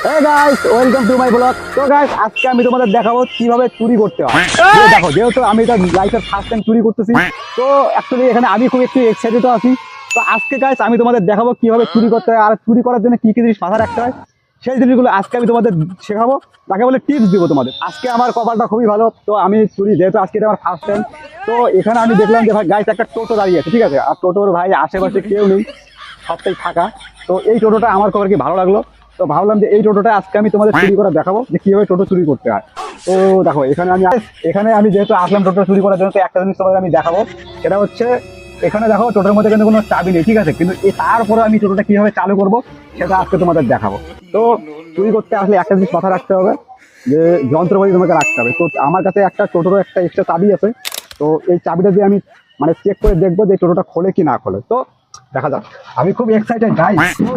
Hey guys, welcome to my vlog. তো guys, আজকে আমি তোমাদের দেখাবো কিভাবে চুরি করতে হয়। দেখো, যেহেতু আমি এটা লাইফের ফার্স্ট টাইম চুরি করতেছি, তো অ্যাকচুয়ালি এখানে আমি খুব একটু এক্সাইটেড আছি। তো আজকে গাইস আমি তোমাদের দেখাবো কিভাবে চুরি করতে হয়, আর চুরি করার জন্য কি কি জিনিস মাথায় রাখতে হয়, সেই জিনিসগুলো আজকে আমি তোমাদের শেখাবো। তাকে বলে টিপস দিব তোমাদের। আজকে আমার কপালটা খুবই ভালো, তো আমি চুরি যেহেতু আজকে এটা আমার ফার্স্ট টাইম, তো এখানে আমি দেখলাম যে ভাই গাইস একটা টোটো দাঁড়িয়ে আছে, ঠিক আছে, আর টোটোর ভাই আশেপাশে কেউ নেই, সবটাই ফাঁকা। তো এই টোটোটা আমার খুব আর কি ভালো লাগলো, তো ভাবলাম যে এই টোটোটা আজকে আমি তোমাদের চুরি করে দেখাবো যে কিভাবে টোটো চুরি করতে হয়। তো দেখো এখানে আমি যেহেতু আসলাম টোটো চুরি করার জন্য, তো একটা জিনিস তোমাদের আমি দেখাবো। সেটা হচ্ছে এখানে দেখো টোটোর মধ্যে কিন্তু কোনো চাবি নেই, ঠিক আছে, কিন্তু তারপরে আমি টোটোটা কিভাবে চালু করবো সেটা আজকে তোমাদের দেখাবো। তো চুরি করতে আসলে একটা জিনিস মাথায় রাখতে হবে, যে যন্ত্রপাতি তোমাকে রাখতে হবে। তো আমার কাছে একটা টোটোর একটা এক্সট্রা চাবি আছে, তো এই চাবিটা দিয়ে আমি মানে চেক করে দেখবো যে টোটোটা খোলে কি না খোলে। তো দেখা যাক, আমি খুব এক্সাইটেড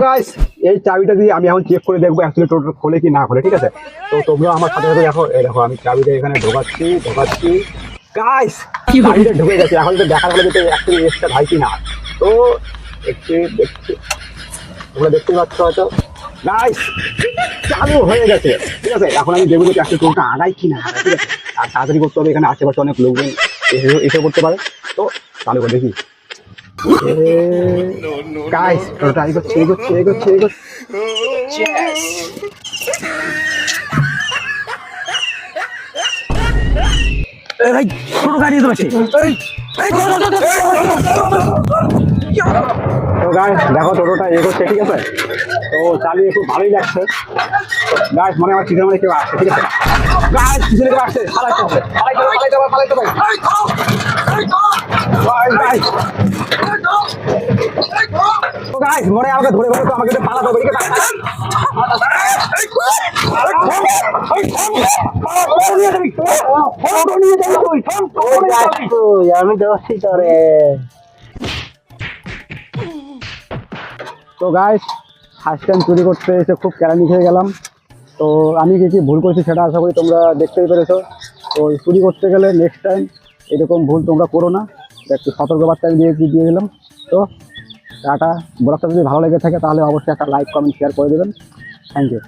গাইস। এই চাবিটা দিয়ে আমি এখন চেক করে দেখবো অ্যাকচুয়ালি টোটো খোলে কি না খোলে, ঠিক আছে। তো তোমরা আমার সাথে সাথে দেখো, এই দেখো আমি চাবিটা এখানে ঢোকাচ্ছি গাইস, চাবিটা ঢুকে গেছে। এখন তো দেখার হলে যে অ্যাকচুয়ালি এক্সট্রা ভাই কি না। তো দেখছি তোমরা দেখতেই পাচ্ছ হয়তো গাইস, চালু হয়ে গেছে, ঠিক আছে। এখন আমি দেখবো যে অ্যাকচুয়ালি টোটোটা আগাই কি না আগায়, ঠিক আছে। আর তাড়াতাড়ি করতে হবে, এখানে আশেপাশে অনেক লোকজন এসে করতে পারে। তো চালু করে দেখি গাইস, টোটোটা এগোচ্ছে। ভাই টোটো গাড়ি তো আছে। তো গাইস দেখো টোটোটা এগোচ্ছে, ঠিক আছে। তো চালিয়ে খুব ভালোই লাগছে গাইস, মনে আমার পিছনে মানে কেউ আসছে, ঠিক আছে গাইস, পিছনে কেউ আসছে, পালাইতে হবে। তো গাইস মনে আমাকে ধরে বলো, তো আমাকে পালাতে হবে, আমি দোষী করে। তো গাইস ফার্স্ট টাইম চুরি করতে এসে খুব কেরানি খেয়ে গেলাম। তো আমি কি ভুল করেছি সেটা আশা করি তোমরা দেখতেই পেরেছো। তো চুরি করতে গেলে নেক্সট টাইম এরকম ভুল তোমরা করো না, একটু সতর্কবার্তা আমি দিয়ে দিলাম। তো টাটা। ব্লগটা যদি ভালো লেগে থাকে তাহলে অবশ্যই একটা লাইক কমেন্ট শেয়ার করে দেবেন। Thank you.